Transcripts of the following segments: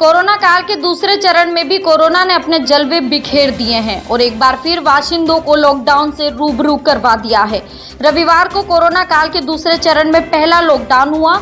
Corona काल के दूसरे चरण में भी कोरोना ने अपने जलवे बिखेर दिए हैं और एक बार फिर बाशिंदों को लॉकडाउन से रूबरू करवा दिया है। रविवार को कोरोना काल के दूसरे चरण में पहला लॉकडाउन हुआ।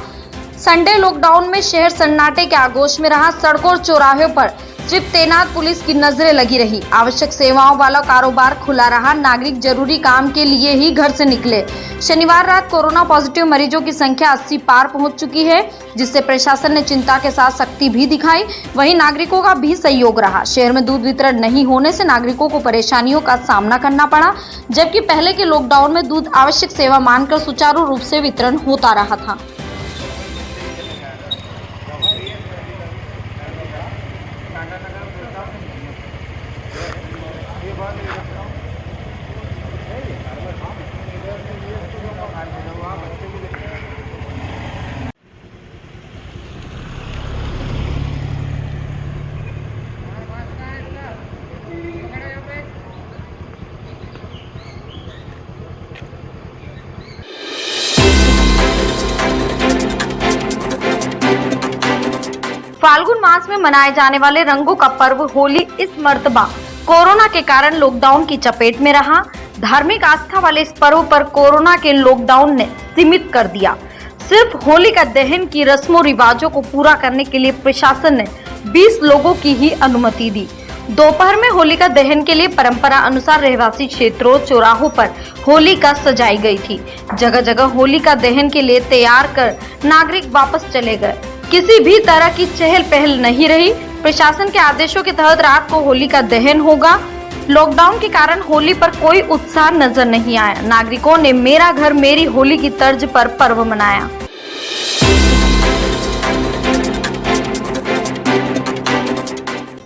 संडे लॉकडाउन में शहर सन्नाटे के आगोश में रहा। सड़कों और चौराहों पर सिर्फ तैनात पुलिस की नजरें लगी रही। आवश्यक सेवाओं वाला कारोबार खुला रहा। नागरिक जरूरी काम के लिए ही घर से निकले। शनिवार रात कोरोना पॉजिटिव मरीजों की संख्या 80 पार पहुंच चुकी है, जिससे प्रशासन ने चिंता के साथ सख्ती भी दिखाई। वहीं नागरिकों का भी सहयोग रहा। शहर में दूध वितरण नहीं होने से नागरिकों को परेशानियों का सामना करना पड़ा, जबकि पहले के लॉकडाउन में दूध आवश्यक सेवा मानकर सुचारू रूप से वितरण होता रहा था। फाल्गुन मास में मनाए जाने वाले रंगों का पर्व होली इस मर्तबा कोरोना के कारण लॉकडाउन की चपेट में रहा। धार्मिक आस्था वाले इस पर्व पर कोरोना के लॉकडाउन ने सीमित कर दिया। सिर्फ होली का दहन की रस्मों रिवाजों को पूरा करने के लिए प्रशासन ने 20 लोगों की ही अनुमति दी। दोपहर में होलिका दहन के लिए परंपरा अनुसार रहवासी क्षेत्रों चौराहों पर होलिका सजाई गई थी। जगह जगह होलिका दहन के लिए तैयार कर नागरिक वापस चले गए। किसी भी तरह की चहल पहल नहीं रही। प्रशासन के आदेशों के तहत रात को होलिका दहन होगा। लॉकडाउन के कारण होली पर कोई उत्साह नजर नहीं आया। नागरिकों ने मेरा घर मेरी होली की तर्ज पर पर्व मनाया।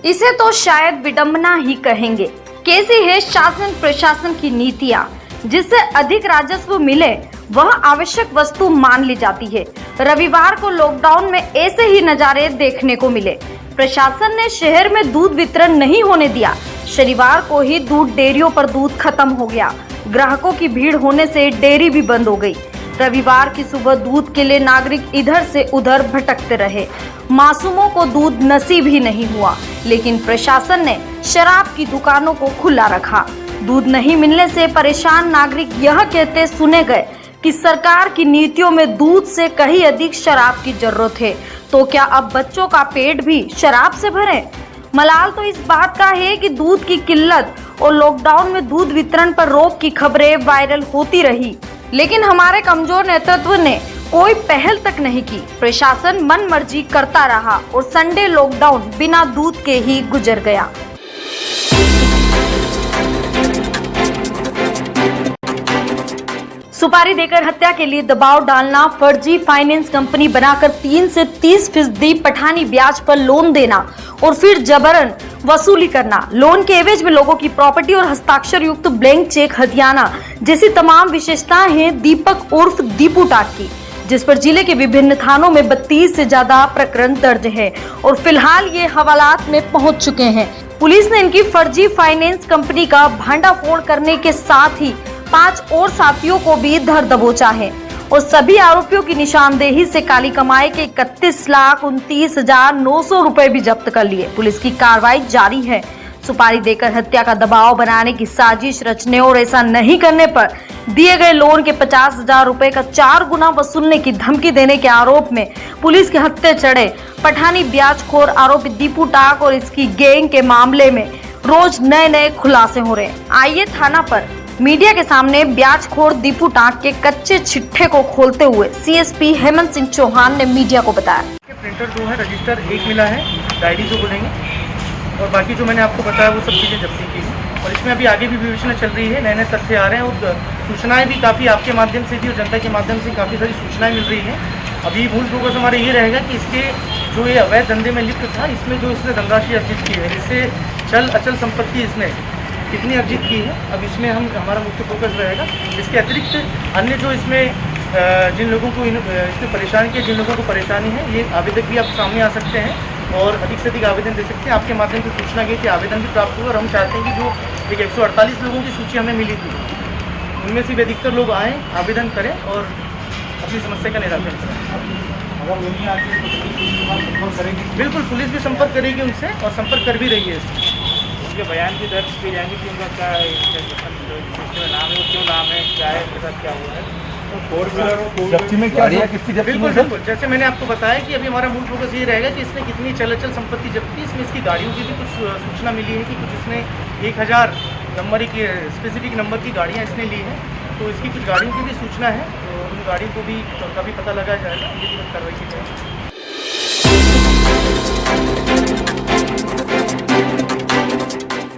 इसे तो शायद विडंबना ही कहेंगे। कैसी है शासन प्रशासन की नीतियां, जिससे अधिक राजस्व मिले वह आवश्यक वस्तु मान ली जाती है। रविवार को लॉकडाउन में ऐसे ही नजारे देखने को मिले। प्रशासन ने शहर में दूध वितरण नहीं होने दिया। शनिवार को ही दूध डेयरियों पर दूध खत्म हो गया। ग्राहकों की भीड़ होने से डेयरी भी बंद हो गई। रविवार की सुबह दूध के लिए नागरिक इधर से उधर भटकते रहे। मासूमों को दूध नसीब ही नहीं हुआ, लेकिन प्रशासन ने शराब की दुकानों को खुला रखा। दूध नहीं मिलने से परेशान नागरिक यह कहते सुने गए कि सरकार की नीतियों में दूध से कहीं अधिक शराब की जरूरत है, तो क्या अब बच्चों का पेट भी शराब से भरे? मलाल तो इस बात का है कि दूध की किल्लत और लॉकडाउन में दूध वितरण पर रोक की खबरें वायरल होती रही, लेकिन हमारे कमजोर नेतृत्व ने कोई पहल तक नहीं की। प्रशासन मन मर्जी करता रहा और संडे लॉकडाउन बिना दूध के ही गुजर गया। सुपारी देकर हत्या के लिए दबाव डालना, फर्जी फाइनेंस कंपनी बनाकर 3 से 30% पठानी ब्याज पर लोन देना और फिर जबरन वसूली करना, लोन के एवज में लोगों की प्रॉपर्टी और हस्ताक्षर युक्त ब्लैंक चेक हथियाना जैसी तमाम विशेषताएं हैं दीपक उर्फ दीपू टाक की, जिस पर जिले के विभिन्न थानों में 32 से ज्यादा प्रकरण दर्ज है और फिलहाल ये हवालात में पहुंच चुके हैं। पुलिस ने इनकी फर्जी फाइनेंस कंपनी का भांडाफोड़ करने के साथ ही 5 और साथियों को भी धर दबोचा है और सभी आरोपियों की निशानदेही से काली कमाई के 31,29,900 रुपए भी जब्त कर लिए। पुलिस की कार्रवाई जारी है। सुपारी देकर हत्या का दबाव बनाने की साजिश रचने और ऐसा नहीं करने पर दिए गए लोन के 50,000 रुपए का 4 गुना वसूलने की धमकी देने के आरोप में पुलिस के हत्थे चढ़े पठानी ब्याजखोर आरोपी दीपू टाक और इसकी गैंग के मामले में रोज नए खुलासे हो रहे हैं। आइए थाना पर मीडिया के सामने ब्याजखोर दीपू टाक के कच्चे चिट्ठे को खोलते हुए सीएसपी हेमंत सिंह चौहान ने मीडिया को बताया। प्रिंटर 2 है, रजिस्टर 1 मिला है, डायरी जो बोलेंगे और बाकी जो मैंने आपको बताया वो सब चीज़ें जब्ती की हैं और इसमें अभी आगे भी विवेचना चल रही है। नए तथ्य आ रहे हैं और सूचनाएं भी काफ़ी आपके माध्यम से भी और जनता के माध्यम से काफ़ी सारी सूचनाएं मिल रही हैं। अभी मूल फोकस हमारा ये रहेगा कि इसके जो ये अवैध धंधे में लिप्त था, इसमें जो इसने धनराशि अर्जित की है, इससे चल अचल संपत्ति इसने कितनी अर्जित की है, अब इसमें हमारा मुख्य फोकस रहेगा। इसके अतिरिक्त अन्य जो इसमें जिन लोगों को इसमें परेशान किया, जिन लोगों को परेशानी है, ये आवेदक भी आप सामने आ सकते हैं और अधिक से अधिक आवेदन दे सकते हैं। आपके माध्यम से सूचना गई थी, आवेदन भी प्राप्त हुआ और हम चाहते हैं कि जो एक 148 लोगों की सूची हमें मिली थी, उनमें से भी अधिकतर लोग आएँ, आवेदन करें और अपनी समस्या का निराकरण करें। अगर मिलने आती है तो पुलिस उसके बाद संपर्क करेगी। बिल्कुल, पुलिस भी संपर्क करेगी उनसे और संपर्क कर भी रही है इसमें। उनके बयान की दर्ज की जाएंगे कि उनका क्या नाम है, वो क्यों नाम है, क्या है, उनके साथ क्या हुआ है। तो 4 व्हीलर और जब्ती में क्या दिया, किसकी जब्ती बिल्कुल में? बिल्कुल, जैसे मैंने आपको बताया कि अभी हमारा मूल फोकस ये रहेगा कि इसने कितनी चल संपत्ति जब्त की। इसमें इसकी गाड़ियों की भी कुछ सूचना मिली है कि कुछ इसने 1000 नंबर की स्पेसिफिक नंबर की गाड़ियाँ इसने ली हैं, तो इसकी कुछ गाड़ियों की भी सूचना है, तो उन गाड़ियों को भी का भी पता लगाया जाएगा, उनकी तुरंत कार्रवाई की जाएगी।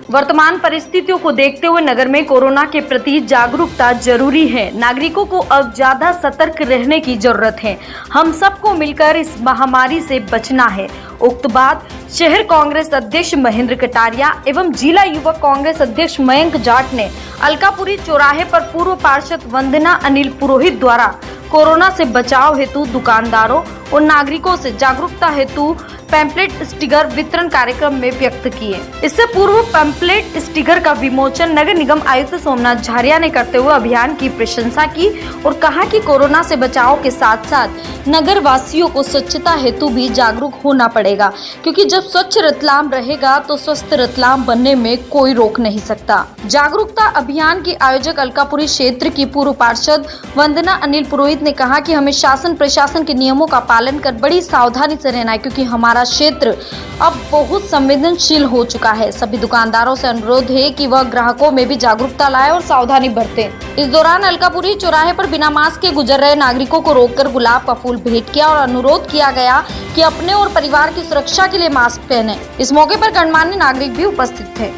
वर्तमान परिस्थितियों को देखते हुए नगर में कोरोना के प्रति जागरूकता जरूरी है। नागरिकों को अब ज्यादा सतर्क रहने की जरूरत है। हम सबको मिलकर इस महामारी से बचना है। उक्त बात शहर कांग्रेस अध्यक्ष महेंद्र कटारिया एवं जिला युवक कांग्रेस अध्यक्ष मयंक जाट ने अलकापुरी चौराहे पर पूर्व पार्षद वंदना अनिल पुरोहित द्वारा कोरोना से बचाव हेतु दुकानदारों और नागरिकों से जागरूकता हेतु पैम्पलेट स्टिकर वितरण कार्यक्रम में व्यक्त किए। इससे पूर्व पैम्पलेट स्टिकर का विमोचन नगर निगम आयुक्त सोमनाथ झारिया ने करते हुए अभियान की प्रशंसा की और कहा कि कोरोना से बचाव के साथ साथ नगर वासियों को स्वच्छता हेतु भी जागरूक होना पड़ेगा, क्योंकि जब स्वच्छ रतलाम रहेगा तो स्वस्थ रतलाम बनने में कोई रोक नहीं सकता। जागरूकता अभियान की आयोजक अलकापुरी क्षेत्र की पूर्व पार्षद वंदना अनिल पुरोहित ने कहा कि हमें शासन प्रशासन के नियमों का पालन कर बड़ी सावधानी से रहना है, क्योंकि हमारा क्षेत्र अब बहुत संवेदनशील हो चुका है। सभी दुकानदारों से अनुरोध है कि वह ग्राहकों में भी जागरूकता लाए और सावधानी बरतें। इस दौरान अलकापुरी चौराहे पर बिना मास्क के गुजर रहे नागरिकों को रोककर गुलाब का फूल भेंट किया और अनुरोध किया गया कि अपने और परिवार की सुरक्षा के लिए मास्क पहने। इस मौके पर गणमान्य नागरिक भी उपस्थित थे।